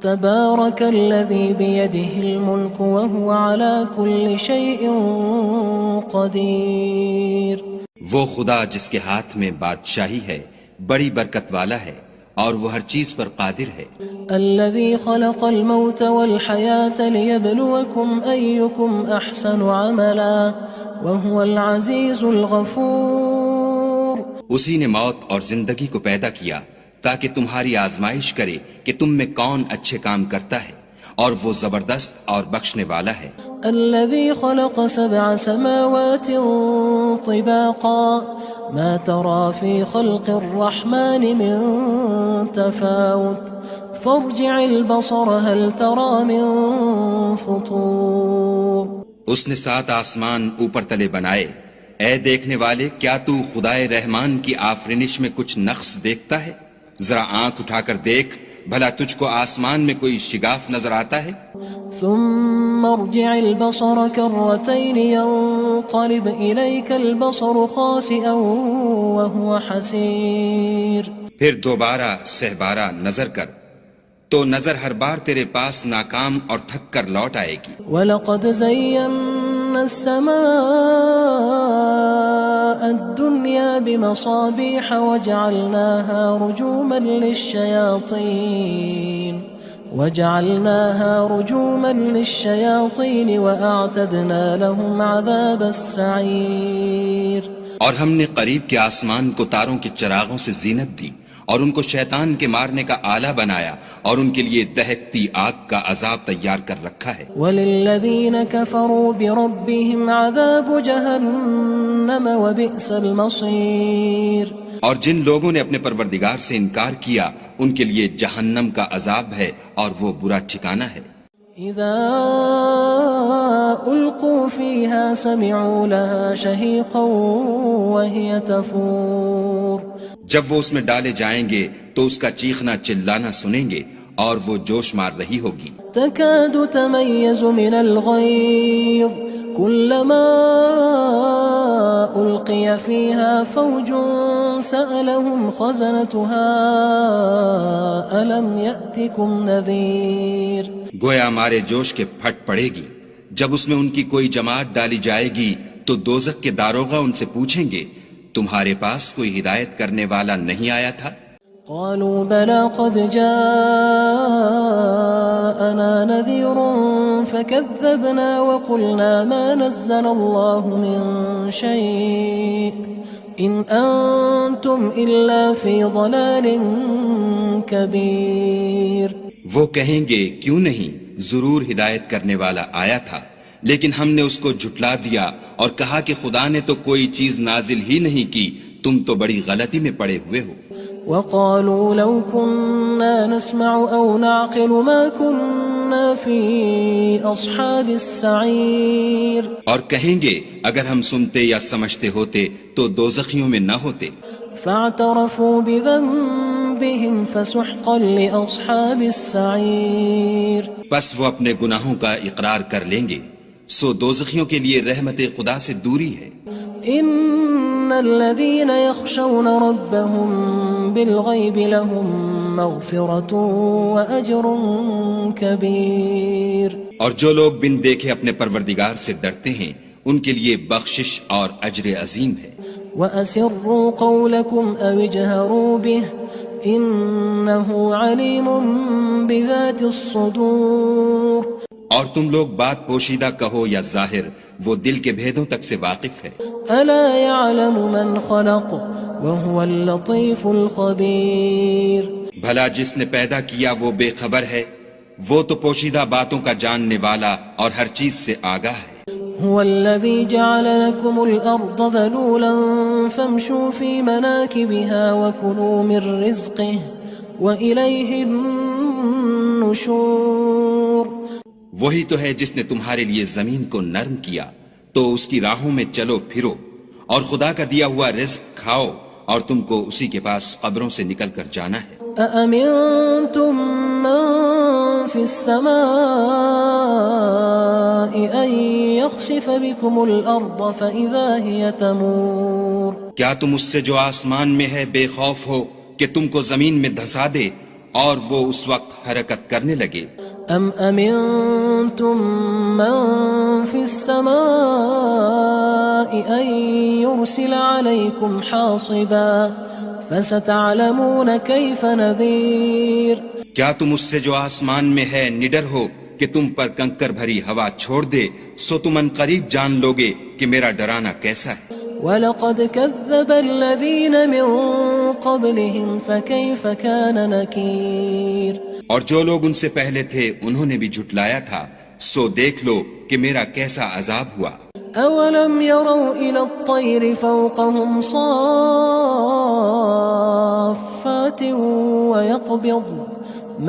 تبارك الذي بيده الملك وهو على كل شيء قدير. وہ خدا جس کے ہاتھ میں بادشاہی ہے بڑی برکت والا ہے اور وہ ہر چیز پر قادر ہے. الذي خلق الموت والحياة ليبلوكم أيكم أحسن عملا وهو العزيز الغفور. اسی نے موت اور زندگی کو پیدا کیا تاکہ تمہاری آزمائش کرے کہ تم میں کون اچھے کام کرتا ہے اور وہ زبردست اور بخشنے والا ہے. الذي خلق 7 سماوات طباقا ما ترى في خلق الرحمن من تفاوت فارجع البصر هل ترى من فطور. اس نے 7 آسمان اوپر تلے بنائے. اے دیکھنے والے کیا تو خدائے رحمان کی آفرینش میں کچھ نقص دیکھتا ہے؟ ذرا آنکھ اٹھا کر دیکھ بھلا تجھ کو آسمان میں کوئی شگاف نظر آتا ہے؟ ثم ارجع البصر كرتين ينقلب إليك البصر خاسئا وهو حسير. پھر دوبارہ سہبارہ نظر کر تو نظر ہر بار تیرے پاس ناکام اور تھک کر لوٹ آئے گی. وَلَقَدْ زَيَّنَّا السَّمَاءَ الدُّنْيَا بِمَصَابِيحَ وَجَعَلْنَاهَا رُجُومًا لِلشَّيَاطِينِ وَأَعْتَدْنَا لَهُمْ عَذَابَ السَّعِيرِ. اور ہم نے قریب کے آسمان کو تاروں کے چراغوں سے زینت دی اور ان کو شیطان کے مارنے کا آلہ بنایا اور ان کے لیے دہکتی آگ کا عذاب تیار کر رکھا ہے. وَلِلَّذِينَ كَفَرُوا بِرَبِّهِمْ عَذَابُ جَهَنَّمَ وَبِئْسَ الْمَصِيرُ. اور جن لوگوں نے اپنے پروردگار سے انکار کیا ان کے لیے جہنم کا عذاب ہے اور وہ برا ٹھکانہ ہے. اذا القوا فيها سمعوا لها شهيقا وهي تفور. جب وہ اس میں ڈالے جائیں گے تو اس کا چیخنا چلانا سنیں گے اور وہ جوش مار رہی ہوگی. تكاد تميز من الغيظ كلما ألقي فيها فوج سألهم خزنتها ألم يأتكم نذير. گویا ہمارے جوش کے پھٹ پڑے گی جب اس میں ان کی کوئی جماعت ڈالی جائے گی تو دوزخ کے داروغہ ان سے پوچھیں گے تمہارے پاس کوئی ہدایت کرنے والا نہیں آیا تھا؟ قالوا بلى قد جاءنا نذير فكذبنا وقلنا ما نزل الله من شيء إن أنتم إلا في ضلال كبير. وہ کہیں گے کیوں نہیں ضرور ہدایت کرنے والا آیا تھا لیکن ہم نے اس کو جھٹلا دیا اور کہا کہ خدا نے تو کوئی چیز نازل ہی نہیں کی تم تو بڑی غلطی میں پڑے ہوئے ہو. وقالوا لو كنا نسمع أو نعقل ما كنا في أصحاب السعير. اور کہیں گے اگر ہم سنتے یا سمجھتے ہوتے تو دوزخیوں میں نہ ہوتے. فاعترفوا بذنبهم فسحقا لأصحاب السعير. پس وہ اپنے گناہوں کا اقرار کر لیں گے سو دوزخیوں کے لیے رحمت خدا سے دوری ہے. ان الذين يخشون ربهم بالغيب لهم مغفرة واجر كبير. اور جو لوگ بن دیکھے اپنے پروردگار سے ڈرتے ہیں ان کے لیے بخشش اور اجر عظیم ہے. وَأَسِرُّوا قَوْلَكُمْ أَوِ اجْهَرُوا بِهِ إِنَّهُ عَلِيمٌ بِذَاتِ الصُّدُورِ. اور تم لوگ بات پوشیدہ کہو یا ظاہر وہ دل کے بھیدوں تک سے واقف ہے. أَلَا يَعْلَمُ مَنْ خَلَقَ وَهُوَ اللَّطِيفُ الْخَبِيرُ. بھلا جس نے پیدا کیا وہ بے خبر ہے وہ تو پوشیدہ باتوں کا جاننے والا اور ہر چیز سے آگاہ ہے. هو الذي جعل لكم الأرض ذلولا فامشوا في مناكبها وكلوا من رزقه وإليه النشور. وہی تو ہے جس نے تمہارے لیے زمین کو نرم کیا تو اس کی راہوں میں چلو پھرو اور خدا کا دیا ہوا رزق کھاؤ اور تم کو اسی کے پاس قبروں سے نکل کر جانا ہے. أأمنتم من في السماء أن يخسف بكم الأرض فإذا هي تمور. کیا تم اس سے جو آسمان میں ہے بے خوف ہو کہ تم کو زمین میں دھسا دے اور وہ اس وقت حرکت کرنے لگے. ام امنتم من في السماء ان يرسل عليكم حاصبا فستعلمون كيف نذير. کیا تم اس سے جو آسمان میں ہے نڈر ہو کہ تم پر کنکر بھری ہوا چھوڑ دے؟ سو تم ان قریب جان لوگے کہ میرا ڈرانا کیسا ہے. وَلَقَدْ كَذَّبَ الَّذِينَ مِن قَبْلِهِمْ فَكَيْفَ كَانَ نَكِيرٌ. اور جو لوگ ان سے پہلے تھے انہوں نے بھی جھٹلایا تھا، سو دیکھ لو کہ میرا کیسا عذاب ہوا. أَوَلَمْ يَرَوْا إِلَى الطَّيْرِ فَوْقَهُمْ صَافَّاتٍ وَيَقْبِضْنَ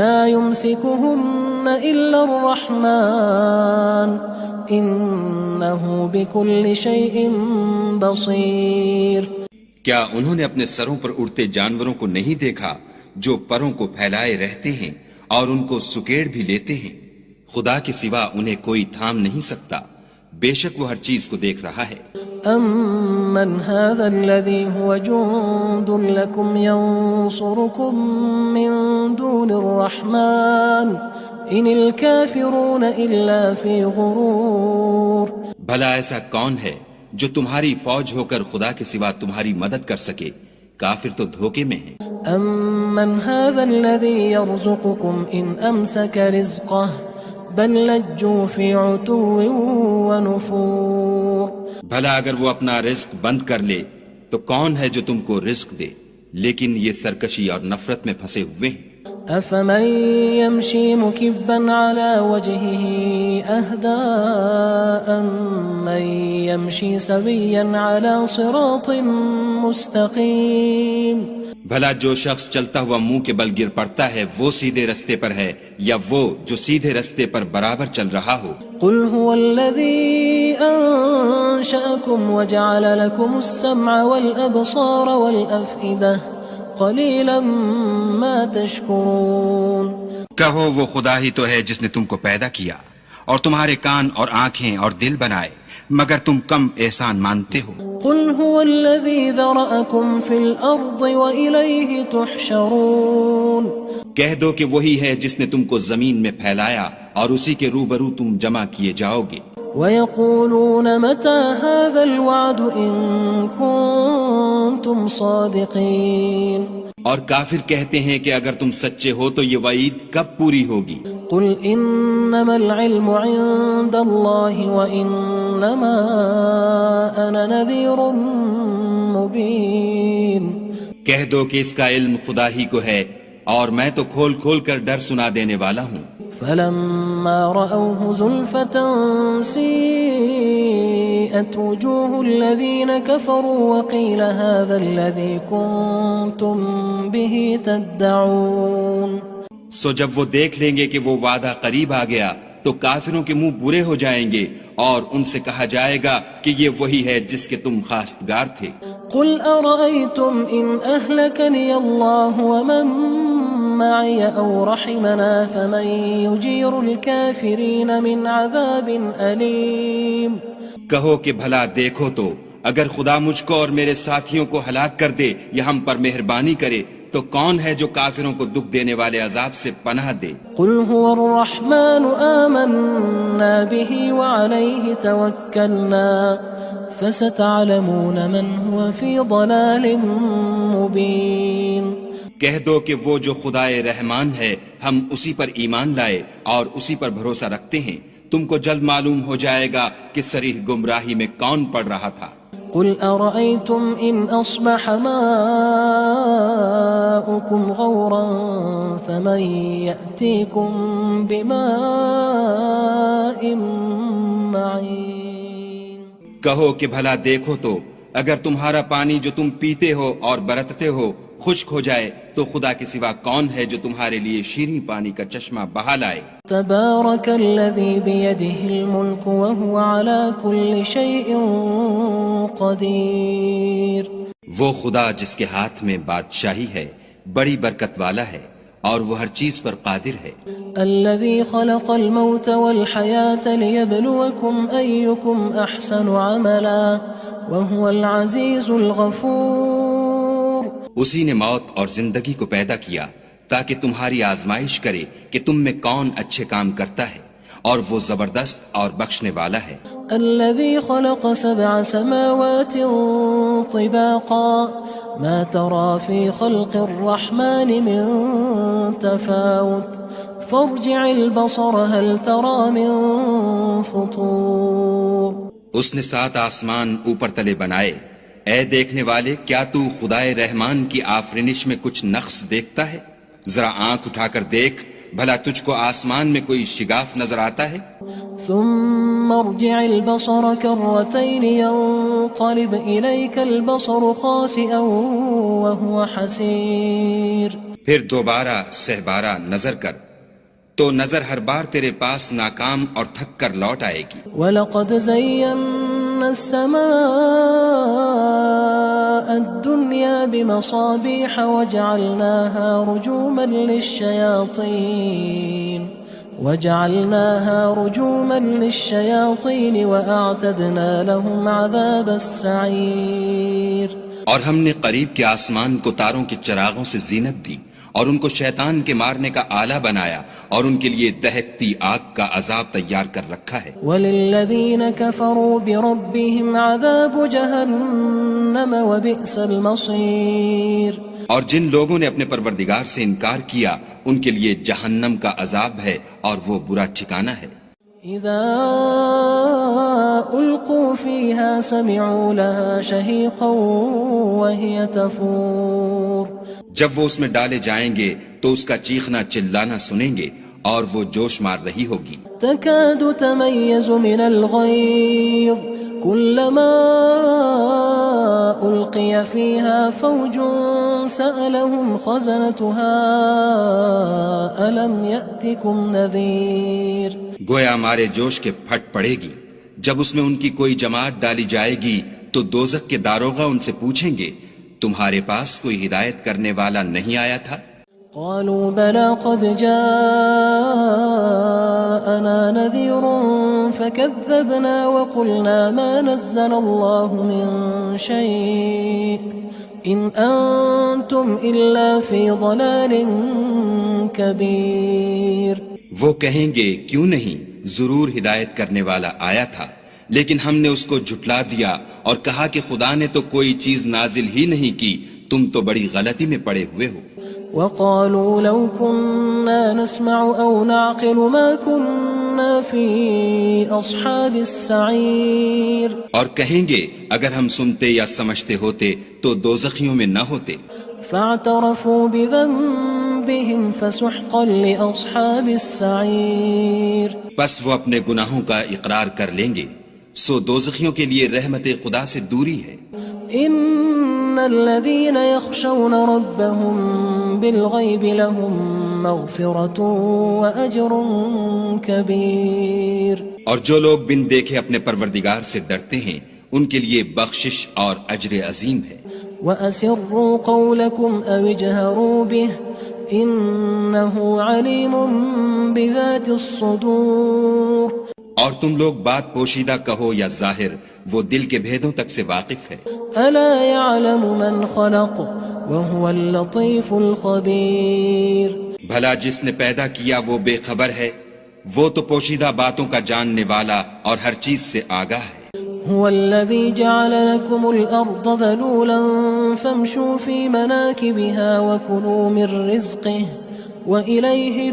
مَا يُمْسِكُهُنَّ إِلَّا الرَّحْمَنُ إِنَّهُ بِكُلِّ شَيْءٍ بَصِيرٌ. کیا انہوں نے اپنے سروں پر اڑتے جانوروں کو نہیں دیکھا جو پروں کو پھیلائے رہتے ہیں اور ان کو سکیڑ بھی لیتے ہیں؟ خدا کے سوا انہیں کوئی تھام نہیں سکتا، بے شک وہ ہر چیز کو دیکھ رہا ہے. أَمَّنْ هَذَا الَّذِي هُوَ جُندٌ لَكُمْ يَنصُرُكُم مِّن دُونِ الرَّحْمَنِ إِنِ الْكَافِرُونَ إِلَّا فِي غُرُورٍ. بھلا ایسا کون ہے جو تمہاری فوج ہو کر خدا کے سوا تمہاری مدد کر سکے؟ کافر تو دھوکے میں ہیں. أَمَّنْ هَذَا الَّذِي يَرْزُقُكُمْ إِنْ أَمْسَكَ رِزْقَهُ بَلْ لَجُّوا فِي عُتُوٍّ وَنُفُورٍ. بھلا اگر وہ اپنا رزق بند کر لے تو کون ہے جو تم کو رزق دے؟ لیکن یہ سرکشی اور نفرت میں پھنسے ہوئے ہیں. أَفَمَن يَمْشِي مُكِبًّا عَلَى وَجْهِهِ أَهْدَىٰ أَمَّن يَمْشِي سَوِيًّا عَلَى صِرَاطٍ مُّسْتَقِيمٍ. بھلا جو شخص چلتا ہوا منہ کے بل گر پڑتا ہے وہ سیدھے رستے پر ہے یا وہ جو سیدھے رستے پر برابر چل رہا ہو؟ قُلْ هُوَ الَّذِي أَنشَأَكُمْ وَجَعَلَ لَكُمُ السَّمْعَ وَالْأَبْصَارَ وَالْأَفْئِدَةَ قَلِيلًا مَا تَشْكُرُونَ. کہو وہ خدا ہی تو ہے جس نے تم کو پیدا کیا اور تمہارے کان اور آنکھیں اور دل بنائے، مگر تم کم احسان مانتے ہو. قُلْ هُوَ الَّذِي ذَرَأَكُمْ فِي الْأَرْضِ وَإِلَيْهِ تُحْشَرُونَ. کہہ دو کہ وہی ہے جس نے تم کو زمین میں پھیلایا اور اسی کے روبرو تم جمع کیے جاؤ گے. وَيَقُولُونَ مَتَى هَذَا الْوَعْدُ إِن كُنتُمْ صَادِقِينَ. اور کافر کہتے ہیں کہ اگر تم سچے ہو تو یہ وعید کب پوری ہوگی؟ قُلْ إِنَّمَا الْعِلْمُ عِندَ اللَّهِ وَإِنَّمَا أَنَا نَذِيرٌ مُّبِينٌ. کہہ دو کہ اس کا علم خدا ہی کو ہے اور میں تو کھول کھول کر ڈر سنا دینے والا ہوں. فَلَمَّا رَأَوْهُ زُلْفَةً سِيئَتْ وُجُوهُ الَّذِينَ كَفَرُوا وَقِيلَ هَذَا الَّذِي كُنتُم بِهِ تَدَّعُونَ. سو جب وہ دیکھ لیں گے کہ وہ وعدہ قریب آ گیا تو کافروں کے منہ برے ہو جائیں گے اور ان سے کہا جائے گا کہ یہ وہی ہے جس کے تم خواستگار تھے. قُلْ أَرَأَيْتُمْ إِنْ أَهْلَكَنِيَ اللَّهُ وَمَن مَّعِيَ أَوْ رَحِمَنَا فَمَن يُجِيرُ الْكَافِرِينَ مِنْ عَذَابٍ أَلِيمٍ. کہو کہ بھلا دیکھو تو اگر خدا مجھ کو اور میرے ساتھیوں کو ہلاک کر دے یا ہم پر مہربانی کرے تو کون ہے جو کافروں کو دکھ دینے والے عذاب سے پناہ دے؟ قُلْ هُوَ الرَّحْمَنُ آمَنَّا بِهِ وَعَلَيْهِ تَوَكَّلْنَا فَسَتَعْلَمُونَ مَنْ هُوَ فِي ضَلَالٍ مُّبِينٍ. کہہ دو کہ وہ جو خدائے رحمان ہے ہم اسی پر ایمان لائے اور اسی پر بھروسہ رکھتے ہیں، تم کو جلد معلوم ہو جائے گا کہ صریح گمراہی میں کون پڑ رہا تھا. قُلْ أَرَأَيْتُمْ إِنْ أَصْبَحَ مَاؤُكُمْ غَوْرًا فَمَن يَأْتِيكُم بِمَاءٍ مَّعِينٍ. کہو کہ بھلا دیکھو تو اگر تمہارا پانی جو تم پیتے ہو اور برتتے ہو خشک ہو جائے تو خدا کے سوا کون ہے جو تمہارے لیے شیریں پانی کا چشمہ بہا لائے؟ تبارک الذی بیدہ الملک وہو علی کل شیء قدیر. وہ خدا جس کے ہاتھ میں بادشاہی ہے بڑی برکت والا ہے اور وہ ہر چیز پر قادر ہے. الذي خلق الموت والحياة ليبلوكم أيكم أحسن عملا وهو العزيز الغفور. اسی نے موت اور زندگی کو پیدا کیا تاکہ تمہاری آزمائش کرے کہ تم میں کون اچھے کام کرتا ہے، اور وہ زبردست اور بخشنے والا ہے۔ الذي خلق 7 سماوات طباقا ما ترى في خلق الرحمن من تفاوت فارجع البصر هل ترى من فطور۔ اس نے 7 آسمان اوپر تلے بنائے، اے دیکھنے والے کیا تو خدائے رحمان کی آفرینش میں کچھ نقص دیکھتا ہے؟ ذرا آنکھ اٹھا کر دیکھ، بھلا تجھ کو آسمان میں کوئی شگاف نظر آتا ہے؟ ثم ارجع البصر كرتين ينقلب إليك البصر خاسئا وهو حسير۔ پھر دوبارہ سہبارہ نظر کر تو نظر ہر بار تیرے پاس ناکام اور تھک کر لوٹ آئے گی۔ وَلَقَدْ زَيَّنَّا السَّمَاءَ الدُّنْيَا بِمَصَابِيحَ وَجَعَلْنَاهَا رُجُومًا لِلشَّيَاطِينِ وَأَعْتَدْنَا لَهُمْ عَذَابَ السَّعِيرِ۔ اور ہم نے قریب کے آسمان کو تاروں کے چراغوں سے زینت دی، اور ان کو شیطان کے مارنے کا آلہ بنایا، اور ان کے لیے دہکتی آگ کا عذاب تیار کر رکھا ہے۔ وَلِلَّذِينَ كَفَرُوا بِرَبِّهِمْ عَذَابُ جَهَنَّمَ وَبِئْسَ الْمَصِيرُ۔ اور جن لوگوں نے اپنے پروردگار سے انکار کیا ان کے لیے جہنم کا عذاب ہے، اور وہ برا ٹھکانہ ہے۔ اذا القوا فيها سمعوا لها شهيقا وهي تفور۔ جب وہ اس میں ڈالے جائیں گے تو اس کا چیخنا چلانا سنیں گے، اور وہ جوش مار رہی ہوگی۔ تكاد تميز من الغيظ كلما ألقي فيها فوج سألهم خزنتها ألم يأتكم نذير۔ گویا مارے جوش کے پھٹ پڑے گی، جب اس میں ان کی کوئی جماعت ڈالی جائے گی تو دوزخ کے داروغہ ان سے پوچھیں گے تمہارے پاس کوئی ہدایت کرنے والا نہیں آیا تھا؟ قالوا بلى قد جاءنا نذير فكذبنا وقلنا ما نزل الله من شيء إن أنتم إلا في ضلال كبير۔ وہ کہیں گے کیوں نہیں، ضرور ہدایت کرنے والا آیا تھا، لیکن ہم نے اس کو جھٹلا دیا اور کہا کہ خدا نے تو کوئی چیز نازل ہی نہیں کی، تم تو بڑی غلطی میں پڑے ہوئے ہو۔ وقالوا لو كنا نسمع أو نعقل ما كنا في أصحاب السعير۔ اور کہیں گے اگر ہم سنتے یا سمجھتے ہوتے تو دوزخیوں میں نہ ہوتے۔ فاعترفوا بذنبهم فسحقا لأصحاب السعير۔ پس وہ اپنے گناہوں کا اقرار کر لیں گے، سو دوزخیوں کے لیے رحمت خدا سے دوری ہے۔ ان الذين يخشون ربهم بالغيب لهم مغفرة واجر كبير۔ اور جو لوگ بن دیکھے اپنے پروردگار سے ڈرتے ہیں ان کے لیے بخشش اور اجر عظیم ہے۔ وَأَسِرُّوا قَوْلَكُمْ أَوِ اجْهَرُوا بِهِ إِنَّهُ عَلِيمٌ بِذَاتِ الصُّدُورِ۔ اور تم لوگ بات پوشیدہ کہو یا ظاہر، وہ دل کے بھیدوں تک سے واقف ہے۔ أَلَا يَعْلَمُ مَنْ خَلَقَ وَهُوَ اللَّطِيفُ الْخَبِيرُ۔ بھلا جس نے پیدا کیا وہ بے خبر ہے، وہ تو پوشیدہ باتوں کا جاننے والا اور ہر چیز سے آگاہ ہے۔ هو الذي جعل لكم الأرض ذلولا فامشوا في مناكبها وكلوا من رزقه وإليه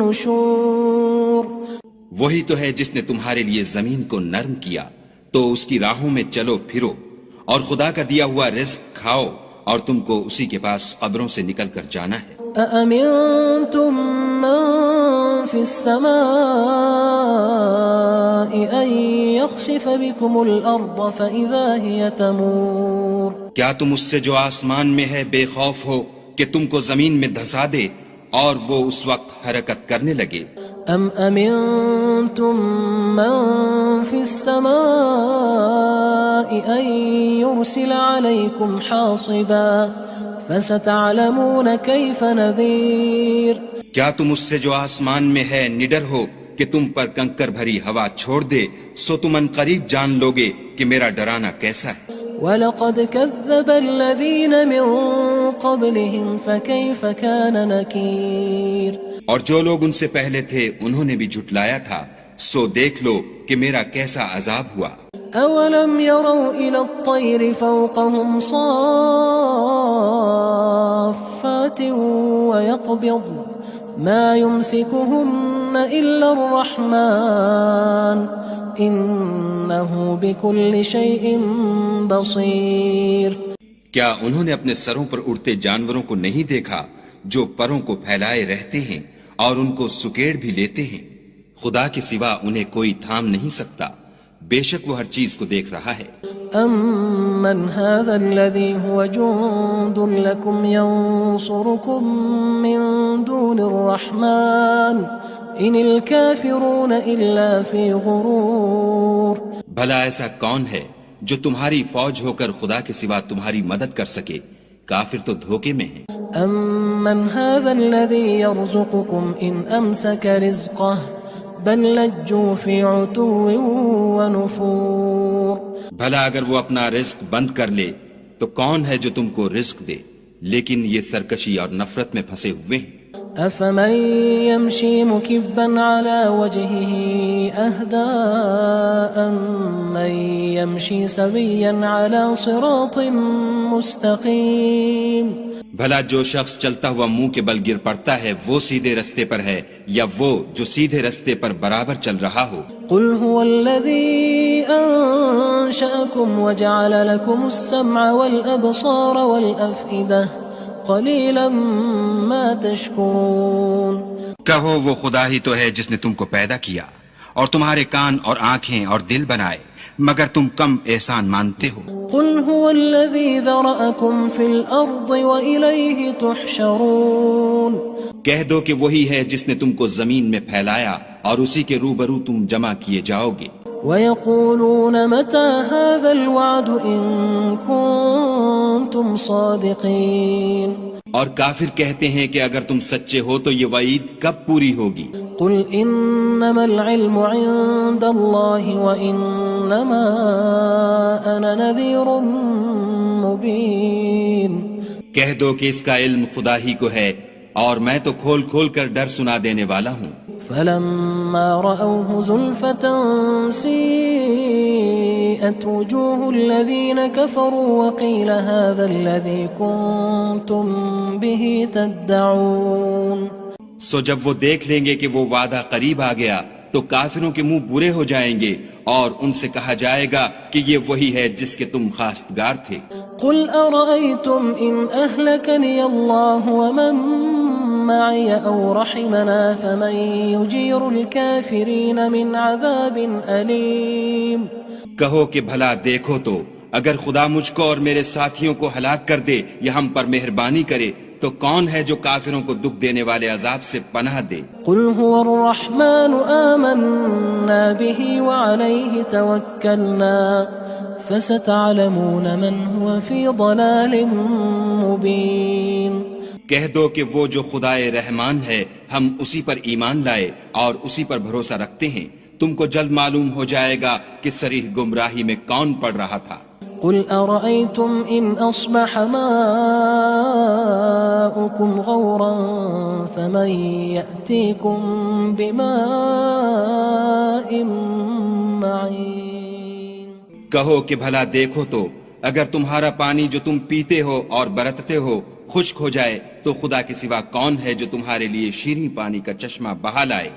النشور۔ وہی تو ہے جس نے تمہارے لیے زمین کو نرم کیا، تو اس کی راہوں میں چلو پھرو، اور خدا کا دیا ہوا رزق کھاؤ، اور تم کو اسی کے پاس قبروں سے نکل کر جانا ہے۔ أأمنتم من في السماء أن يخسف بكم الأرض فإذا هي تمور۔ کیا تم اس سے جو آسمان میں ہے بے خوف ہو کہ تم کو زمین میں دھسا دے اور وہ اس وقت حرکت کرنے لگے؟ ام امنتم من في السماء ان يرسل عليكم حاصبا فستعلمون كيف نذير۔ کیا تم اس سے جو آسمان میں ہے نڈر ہو کہ تم پر کنکر بھری ہوا چھوڑ دے، سو تم ان قریب جان لوگے کہ میرا ڈرانا کیسا ہے۔ وَلَقَدْ كَذَّبَ الَّذِينَ مِن قبلهم فكيف كان نكير اور جو لوگ ان سے پہلے تھے انہوں نے بھی جھٹلایا تھا، سو دیکھ لو کہ میرا کیسا عذاب ہوا۔ أولم يروا إلى الطير فوقهم صافات ويقبض ما يمسكهن إلا الرحمن إنه بكل شيء بصير۔ کیا انہوں نے اپنے سروں پر اڑتے جانوروں کو نہیں دیکھا جو پروں کو پھیلائے رہتے ہیں اور ان کو سکیڑ بھی لیتے ہیں؟ خدا کے سوا انہیں کوئی تھام نہیں سکتا، بے شک وہ ہر چیز کو دیکھ رہا ہے۔ أَمَّنْ هَذَا الَّذِي هُوَ جُندٌ لَكُمْ يَنصُرُكُم مِّن دُونِ الرَّحْمَٰنِ إِنِ الْكَافِرُونَ إِلَّا فِي غُرُورٍ۔ بھلا ایسا کون ہے جو تمہاری فوج ہو کر خدا کے سوا تمہاری مدد کر سکے؟ کافر تو دھوکے میں ہیں۔ أَمَّنْ هَذَا الَّذِي يَرْزُقُكُمْ إِنْ أَمْسَكَ رِزْقَهُ بل لجوا فی عتو ونفور۔ بھلا اگر وہ اپنا رزق بند کر لے تو کون ہے جو تم کو رزق دے، لیکن یہ سرکشی اور نفرت میں پھنسے ہوئے ہیں۔ افمن يمشي مكبا على وجهه اهدى أمن يمشي سويا على صراط مستقيم۔ بھلا جو شخص چلتا ہوا منہ کے بل گر پڑتا ہے وہ سیدھے رستے پر ہے یا وہ جو سیدھے رستے پر برابر چل رہا ہو؟ قل هو الذي أنشأكم وجعل لكم السمع والأبصار والأفئدة قلیلا ما تشکرون۔ کہو وہ خدا ہی تو ہے جس نے تم کو پیدا کیا اور تمہارے کان اور آنکھیں اور دل بنائے، مگر تم کم احسان مانتے ہو۔ قل هو الذی ذرأکم فی الارض وإلیہ تحشرون۔ کہہ دو کہ وہی ہے جس نے تم کو زمین میں پھیلایا اور اسی کے روبرو تم جمع کیے جاؤ گے۔ وَيَقُولُونَ مَتَى هَذَا الْوَعْدُ إِن كُنتُمْ صَادِقِينَ۔ اور کافر کہتے ہیں کہ اگر تم سچے ہو تو یہ وعید کب پوری ہوگی؟ قُلْ إِنَّمَا الْعِلْمُ عِندَ اللَّهِ وَإِنَّمَا أَنَا نَذِيرٌ مُبِينٌ۔ کہہ دو کہ اس کا علم خدا ہی کو ہے اور میں تو کھول کھول کر ڈر سنا دینے والا ہوں۔ فلما رأوه زلفة سيئت وجوه الذين كفروا وقيل هذا الذي كنتم به تدعون۔ سو جب وہ دیکھ لیں گے کہ وہ وعدہ قریب آ گیا تو کافروں کے منہ برے ہو جائیں گے اور ان سے کہا جائے گا کہ یہ وہی ہے جس کے تم خواستگار تھے۔ قل أرأيتم إن أهلكني الله ومن معي أو رحمنا فمن يجير الكافرين من عذاب أليم۔ کہو کہ بھلا دیکھو تو اگر خدا مجھ کو اور میرے ساتھیوں کو ہلاک کر دے یا ہم پر مہربانی کرے تو کون ہے جو کافروں کو دکھ دینے والے عذاب سے پناہ دے؟ قل هو الرحمن آمنا به وعليه توكلنا فستعلمون من هو في ضلال مبين۔ کہہ دو کہ وہ جو خدائے رحمان ہے ہم اسی پر ایمان لائے اور اسی پر بھروسہ رکھتے ہیں، تم کو جلد معلوم ہو جائے گا کہ صریح گمراہی میں کون پڑ رہا تھا۔ قل أرأيتم إن أصبح ماؤكم غورا فمن يأتيكم بماء معين۔ کہو کہ بھلا دیکھو تو اگر تمہارا پانی جو تم پیتے ہو اور برتتے ہو خشک ہو جائے تو خدا کے سوا کون ہے جو تمہارے لیے شیریں پانی کا چشمہ بہا لائے؟